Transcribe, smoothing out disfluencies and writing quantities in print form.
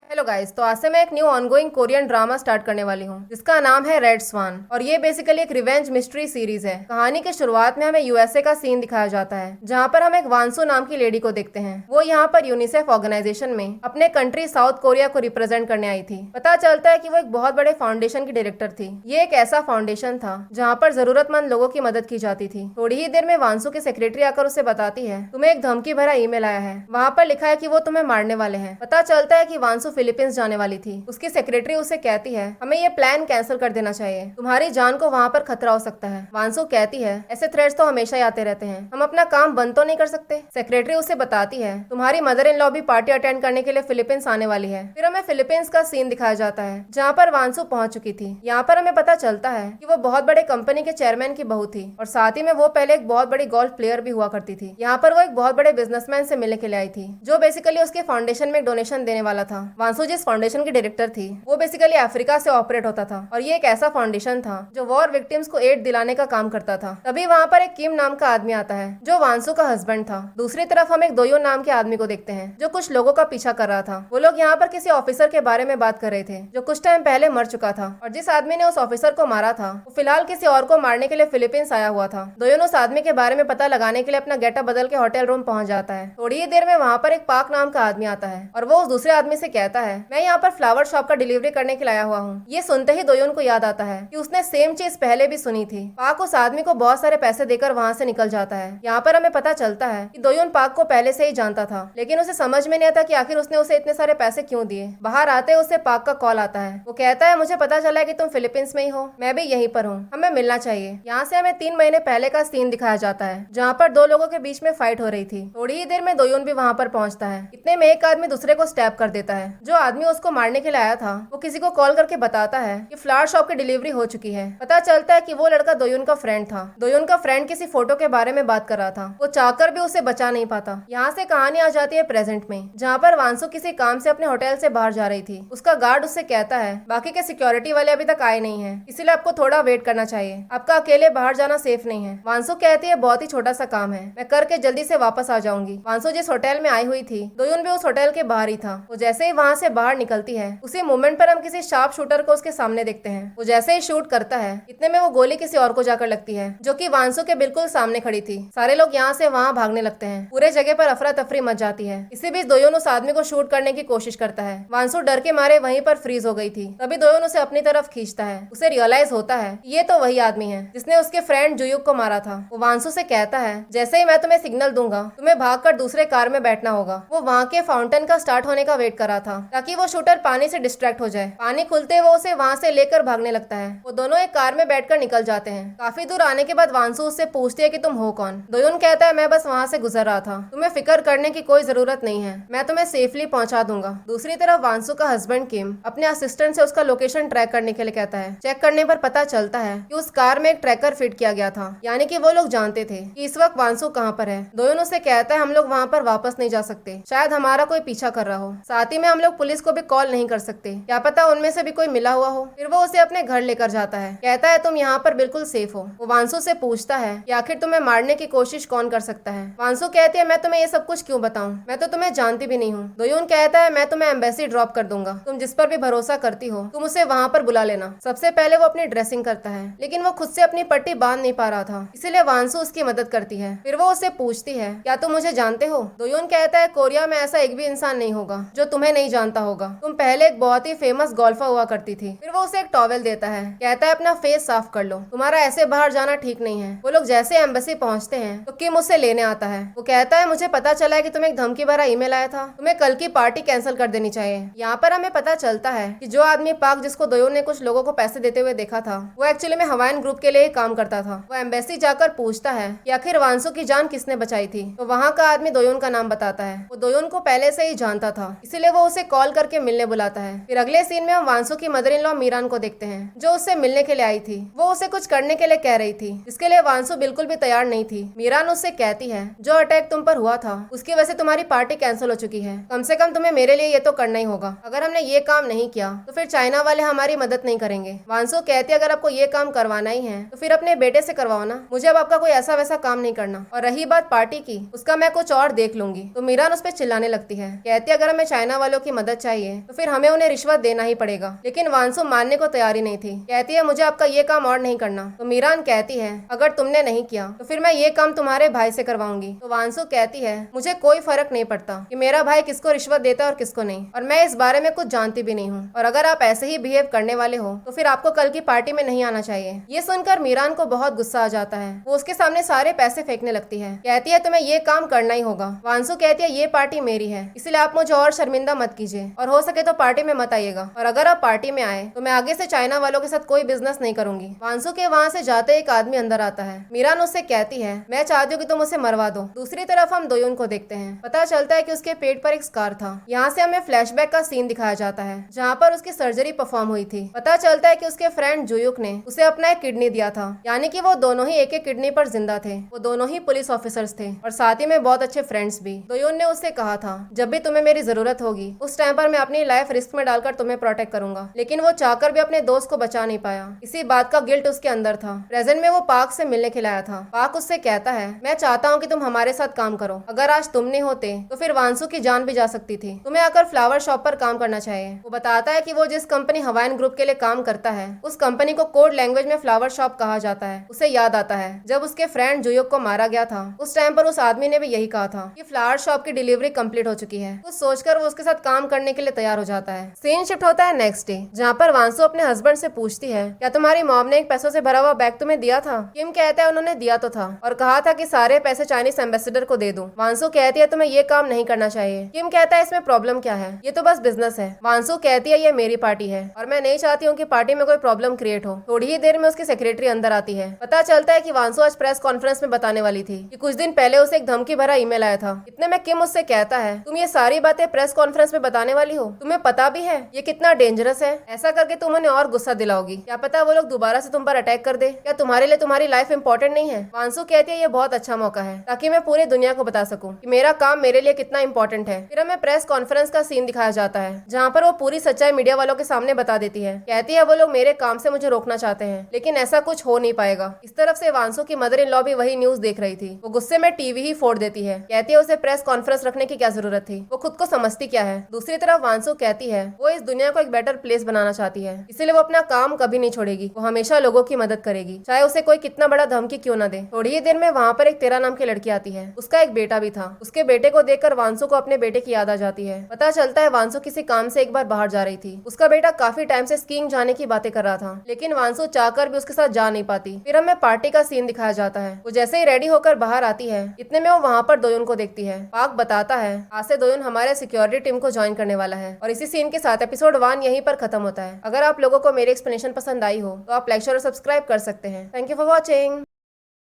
Hello guys, तो आज से मैं एक new ongoing Korean drama start करने वाली हूँ जिसका नाम है रेड स्वान। और ये बेसिकली एक रिवेंज मिस्ट्री सीरीज है। कहानी के शुरुआत में हमें यूएसए का सीन दिखाया जाता है जहाँ पर हम एक वांसू नाम की लेडी को देखते हैं। वो यहाँ पर यूनिसेफ ऑर्गेनाइजेशन में अपने कंट्री साउथ कोरिया को रिप्रेजेंट करने आई थी। पता चलता है कि वो एक बहुत बड़े फाउंडेशन की डायरेक्टर थी। ये एक ऐसा फाउंडेशन था जहाँ पर जरूरतमंद लोगों की मदद की जाती थी। थोड़ी ही देर में वांसू की सेक्रेटरी आकर उसे बताती है तुम्हें एक धमकी भरा ईमेल आया है, वहाँ पर लिखा है कि वो तुम्हें मारने वाले हैं। पता चलता है कि वांसू फिलीपींस जाने वाली थी। उसकी सेक्रेटरी उसे कहती है हमें ये प्लान कैंसिल कर देना चाहिए, तुम्हारी जान को वहाँ पर खतरा हो सकता है। वांसू कहती है ऐसे थ्रेट्स तो हमेशा ही आते रहते हैं, हम अपना काम बंद तो नहीं कर सकते। सेक्रेटरी उसे बताती है तुम्हारी मदर इन लॉ भी पार्टी अटेंड करने के लिए फिलीपींस आने वाली है। फिर हमें फिलीपींस का सीन दिखाया जाता है जहाँ पर वांसू पहुंच चुकी थी। यहाँ पर हमें पता चलता है कि वो बहुत बड़े कंपनी के चेयरमैन की बहू थी और साथ ही में वो पहले एक बहुत बड़ी गोल्फ प्लेयर भी हुआ करती थी। यहाँ पर वो एक बहुत बड़े बिजनेसमैन से मिलने के लिए आई थी जो बेसिकली उसके फाउंडेशन में डोनेशन देने वाला था। वांसू जिस फाउंडेशन की डायरेक्टर थी वो बेसिकली अफ्रीका से ऑपरेट होता था और ये एक ऐसा फाउंडेशन था जो वॉर विक्टिम्स को एड दिलाने का काम करता था। तभी वहाँ पर एक किम नाम का आदमी आता है जो वांसू का हस्बैंड था। दूसरी तरफ हम एक दोयो नाम के आदमी को देखते हैं जो कुछ लोगों का पीछा कर रहा था। वो लोग यहाँ पर किसी ऑफिसर के बारे में बात कर रहे थे जो कुछ टाइम पहले मर चुका था और जिस आदमी ने उस ऑफिसर को मारा था वो फिलहाल किसी और को मारने के लिए फिलीपींस आया हुआ था। दोयो उस आदमी के बारे में पता लगाने के लिए अपना गेटअप बदल के होटल रूम पहुंच जाता है। थोड़ी ही देर में वहाँ पर एक पाक नाम का आदमी आता है और वो उस दूसरे आदमी से कहता है मैं यहाँ पर फ्लावर शॉप का डिलीवरी करने के लिए आया हुआ हूँ। ये सुनते ही दोयोन को याद आता है कि उसने सेम चीज पहले भी सुनी थी। पाक उस आदमी को बहुत सारे पैसे देकर वहाँ से निकल जाता है। यहाँ पर हमें पता चलता है कि दोयोन पाक को पहले से ही जानता था लेकिन उसे समझ में नहीं आता कि आखिर उसने उसे इतने सारे पैसे क्यों दिए। बाहर आते उसे पाक का कॉल आता है। वो कहता है मुझे पता चला है कि तुम फिलीपींस में ही हो, मैं भी यहीं पर हूँ, हमें मिलना चाहिए। यहाँ से हमें 3 महीने पहले का सीन दिखाया जाता है जहाँ पर दो लोगों के बीच में फाइट हो रही थी। थोड़ी ही देर में दोयोन भी वहाँ पर पहुँचता है। इतने में एक आदमी दूसरे को स्टैप कर देता है। जो आदमी उसको मारने के लिए आया था वो किसी को कॉल करके बताता है कि फ्लावर शॉप की डिलीवरी हो चुकी है। पता चलता है कि वो लड़का दोयुन का फ्रेंड था। दोयुन का फ्रेंड किसी फोटो के बारे में बात कर रहा था। वो चाहकर भी उसे बचा नहीं पाता। यहाँ से कहानी आ जाती है प्रेजेंट में जहाँ पर वांसू किसी काम से अपने होटल से बाहर जा रही थी। उसका गार्ड उससे कहता है बाकी के सिक्योरिटी वाले अभी तक आए नहीं है, इसीलिए आपको थोड़ा वेट करना चाहिए, आपका अकेले बाहर जाना सेफ नहीं है। वांसू कहती है बहुत ही छोटा सा काम है, मैं करके जल्दी से वापस आ जाऊंगी। वांसू जिस होटल में आई हुई थी दोयुन भी उस होटल के बाहर ही था। वो जैसे ही वहाँ से बाहर निकलती है उसी मोमेंट पर हम किसी शार्प शूटर को उसके सामने देखते हैं। वो जैसे ही शूट करता है इतने में वो गोली किसी और को जाकर लगती है जो कि वांसू के बिल्कुल सामने खड़ी थी। सारे लोग यहाँ से वहाँ भागने लगते हैं। पूरे जगह पर अफरा तफरी मच जाती है। इसी बीच दोयोन उस आदमी को शूट करने की कोशिश करता है। वांसू डर के मारे वहीं पर फ्रीज हो गई थी। तभी दोयोन उसे अपनी तरफ खींचता है। उसे रियलाइज होता है ये तो वही आदमी है जिसने उसके फ्रेंड जुयुक को मारा था। वो वांसू से कहता है जैसे ही मैं तुम्हें सिग्नल दूंगा तुम्हें भागकर दूसरे कार में बैठना होगा। वो वहाँ के फाउंटेन का स्टार्ट होने का वेट कर रहा था ताकि वो शूटर पानी से डिस्ट्रैक्ट हो जाए। पानी खुलते वो उसे वहाँ से लेकर भागने लगता है। वो दोनों एक कार में बैठकर निकल जाते हैं। काफी दूर आने के बाद वांसू उससे पूछती है कि तुम हो कौन। दोयुन कहता है मैं बस वहाँ से गुजर रहा था, तुम्हें फिक्र करने की कोई जरूरत नहीं है, मैं तुम्हें सेफली पहुँचा दूंगा। दूसरी तरफ वांसू का हस्बैंड किम अपने असिस्टेंट से उसका लोकेशन ट्रैक करने के लिए कहता है। चेक करने पर पता चलता है कि उस कार में एक ट्रैकर फिट किया गया था, यानी कि वो लोग जानते थे कि इस वक्त वांसू कहाँ पर है। दोयुन उसे कहता है हम लोग वहाँ पर वापस नहीं जा सकते, शायद हमारा कोई पीछा कर रहा हो। साथ ही में हम लोग पुलिस को भी कॉल नहीं कर सकते, क्या पता उनमें से भी कोई मिला हुआ हो। फिर वो उसे अपने घर लेकर जाता है। कहता है तुम यहाँ पर बिल्कुल सेफ हो। वो वांसू से पूछता है कि आखिर तुम्हें मारने की कोशिश कौन कर सकता है। वांसू कहती है मैं तुम्हें ये सब कुछ क्यों बताऊं, मैं तो तुम्हें जानती भी नहीं हूँ। दोयुन कहता है मैं तुम्हें एम्बेसी ड्रॉप कर दूंगा, तुम जिस पर भी भरोसा करती हो तुम उसे वहाँ पर बुला लेना। सबसे पहले वो अपनी ड्रेसिंग करता है लेकिन वो खुद से अपनी पट्टी बांध नहीं पा रहा था, इसीलिए वांसू उसकी मदद करती है। फिर वो उससे पूछती है क्या तुम मुझे जानते हो। दोयुन कहता है कोरिया में ऐसा एक भी इंसान नहीं होगा जो तुम्हें नहीं जानता होगा, तुम पहले एक बहुत ही फेमस गोल्फर हुआ करती थी। फिर वो उसे एक टॉवेल देता है। कहता है अपना फेस साफ कर लो, तुम्हारा ऐसे बाहर जाना ठीक नहीं है। वो लोग जैसे एम्बेसी पहुंचते हैं तो किम उसे लेने आता है। वो कहता है मुझे पता चला है कि तुम्हें एक धमकी भरा ईमेल आया था, तुम्हें कल की पार्टी कैंसिल कर देनी चाहिए। यहाँ पर हमें पता चलता है कि जो आदमी पाक जिसको दोयोन ने कुछ लोगों को पैसे देते हुए देखा था वो एक्चुअली में हवाइन ग्रुप के लिए ही काम करता था। वो एम्बेसी जाकर पूछता है कि आखिर वांसू की जान किसने बचाई थी। तो वहाँ का आदमी दोयोन का नाम बताता है। वो दोयोन को पहले से ही जानता था, इसीलिए वो उसे कॉल करके मिलने बुलाता है। फिर अगले सीन में हम वांसू की मदर इन लॉ मीरान को देखते हैं जो उससे मिलने के लिए आई थी। वो उसे कुछ करने के लिए कह रही थी जिसके लिए वांसू बिल्कुल भी तैयार नहीं थी। मीरान उससे कहती है जो अटैक तुम पर हुआ था उसकी वजह से तुम्हारी पार्टी कैंसिल हो चुकी है, कम से कम तुम्हें मेरे लिए ये तो करना ही होगा। अगर हमने ये काम नहीं किया तो फिर चाइना वाले हमारी मदद नहीं करेंगे। वांसू कहती है अगर आपको ये काम करवाना ही है तो फिर अपने बेटे से करवाओ ना, मुझे अब आपका कोई ऐसा वैसा काम नहीं करना। और रही बात पार्टी की, उसका मैं कुछ और देख लूंगी। तो मीरान उस पर चिल्लाने लगती है। कहती है अगर हमें चाइना वालों की मदद चाहिए तो फिर हमें उन्हें रिश्वत देना ही पड़ेगा। लेकिन वांसु मानने को तैयार ही नहीं थी। कहती है मुझे आपका ये काम और नहीं करना। तो मीरान कहती है अगर तुमने नहीं किया तो फिर मैं ये काम तुम्हारे भाई से करवाऊंगी। तो वांसु कहती है मुझे कोई फर्क नहीं पड़ता कि मेरा भाई किसको रिश्वत देता है और किसको नहीं, और मैं इस बारे में कुछ जानती भी नहीं हूँ, और अगर आप ऐसे ही बिहेव करने वाले हो तो फिर आपको कल की पार्टी में नहीं आना चाहिए। ये सुनकर मीरान को बहुत गुस्सा आ जाता है। वो उसके सामने सारे पैसे फेंकने लगती है। कहती है तुम्हें ये काम करना ही होगा। वांसु कहती है ये पार्टी मेरी है, इसलिए आप मुझे और शर्मिंदा मत कीजिए, और हो सके तो पार्टी में मत आइएगा, और अगर आप पार्टी में आए तो मैं आगे से चाइना वालों के साथ कोई बिजनेस नहीं करूंगी। वांसु के वहाँ से जाते एक आदमी अंदर आता है। मीरान उससे कहती है मैं चाहती हूँ कि तुम उसे मरवा दो। दूसरी तरफ हम दोयुन को देखते हैं। पता चलता है कि उसके पेट पर एक स्कार था। यहाँ से हमें फ्लैशबैक का सीन दिखाया जाता है जहाँ पर उसकी सर्जरी परफॉर्म हुई थी। पता चलता है कि उसके फ्रेंड जुयुक ने उसे अपना एक किडनी दिया था, यानी कि वो दोनों ही एक एक किडनी पर जिंदा थे। वो दोनों ही पुलिस ऑफिसर्स थे और साथ ही में बहुत अच्छे फ्रेंड्स भी। दोयुन ने उससे कहा था जब भी तुम्हें मेरी जरूरत होगी उस टाइम पर मैं अपनी लाइफ रिस्क में डालकर तुम्हें प्रोटेक्ट करूंगा। लेकिन वो चाहकर भी अपने दोस्त को बचा नहीं पाया। इसी बात का गिल्ट उसके अंदर था। प्रेजेंट में वो पाक से मिलने खिलाया था। पाक उससे कहता है मैं चाहता हूँ कि तुम हमारे साथ काम करो, अगर आज तुम नहीं होते तो फिर वांसु की जान भी जा सकती थी। तुम्हें आकर फ्लावर शॉप पर काम करना चाहिए। वो बताता है कि वो जिस कंपनी हवाइन ग्रुप के लिए काम करता है उस कंपनी को कोड लैंग्वेज में फ्लावर शॉप कहा जाता है। उसे याद आता है जब उसके फ्रेंड जुयुक को मारा गया था उस टाइम पर उस आदमी ने भी यही कहा था कि फ्लावर शॉप की डिलीवरी कंप्लीट हो चुकी है। कुछ सोचकर वो उसके साथ काम करने के लिए तैयार हो जाता है। सीन शिफ्ट होता है नेक्स्ट डे, जहाँ पर वांसु अपने हस्बैंड से पूछती है क्या तुम्हारी मॉम ने एक पैसों से भरा हुआ बैग तुम्हें दिया था? किम कहता है उन्होंने दिया तो था और कहा था कि सारे पैसे चाइनीज एम्बेसडर को दे दूं। वांसु कहती है तुम्हें ये काम नहीं करना चाहिए। किम कहता है इसमें प्रॉब्लम क्या है, ये तो बस बिजनेस है। वांसु कहती है ये मेरी पार्टी है और मैं नहीं चाहती हूँ कि पार्टी में कोई प्रॉब्लम क्रिएट हो। थोड़ी ही देर में उसकी सेक्रेटरी अंदर आती है। पता चलता है कि वांसु आज प्रेस कॉन्फ्रेंस में बताने वाली थी कि कुछ दिन पहले उसे एक धमकी भरा ईमेल आया था। इतने में किम उससे कहता है तुम ये सारी बातें प्रेस कॉन्फ्रेंस में बताने वाली हो, तुम्हें पता भी है ये कितना डेंजरस है? ऐसा करके तुम उन्हें और गुस्सा दिलाओगी, क्या पता वो लोग दोबारा से तुम पर अटैक कर दे। क्या तुम्हारे लिए तुम्हारी लाइफ इंपॉर्टेंट नहीं है? वांसु कहती है ये बहुत अच्छा मौका है ताकि मैं पूरी दुनिया को बता सकूं कि मेरा काम मेरे लिए कितना इंपॉर्टेंट है। फिर हमें प्रेस कॉन्फ्रेंस का सीन दिखाया जाता है जहाँ पर वो पूरी सच्चाई मीडिया वालों के सामने बता देती है। कहती है वो लोग मेरे काम से मुझे रोकना चाहते हैं लेकिन ऐसा कुछ हो नहीं पाएगा। इस तरफ से वांसु की मदर इन लॉ भी वही न्यूज देख रही थी। वो गुस्से में टीवी ही फोड़ देती है। कहती है उसे प्रेस कॉन्फ्रेंस रखने की क्या जरूरत थी, वो खुद को समझती क्या है। दूसरी तरफ वांसु कहती है वो इस दुनिया को एक बेटर प्लेस बनाना चाहती है, इसलिए वो अपना काम कभी नहीं छोड़ेगी। वो हमेशा लोगों की मदद करेगी चाहे उसे कोई कितना बड़ा धमकी क्यों न दे। थोड़ी ही देर में वहाँ पर एक तेरा नाम की लड़की आती है। उसका एक बेटा भी था। उसके बेटे को देखकर वांसु को अपने बेटे की याद आ जाती है। पता चलता है वांसु किसी काम से एक बार बाहर जा रही थी। उसका बेटा काफी टाइम से स्कीइंग जाने की बातें कर रहा था लेकिन वांसु चाहकर भी उसके साथ जा नहीं पाती। फिर हमें पार्टी का सीन दिखाया जाता है। वो जैसे ही रेडी होकर बाहर आती है इतने में वो वहाँ पर दोयुन को देखती है। पाक बताता है आज से दोयुन हमारे सिक्योरिटी टीम को ज्वाइन करने वाला है। और इसी सीन के साथ एपिसोड 1 यहीं पर खत्म होता है। अगर आप लोगों को मेरी एक्सप्लेनेशन पसंद आई हो तो आप लाइक शेयर और सब्सक्राइब कर सकते हैं। Thank you for watching.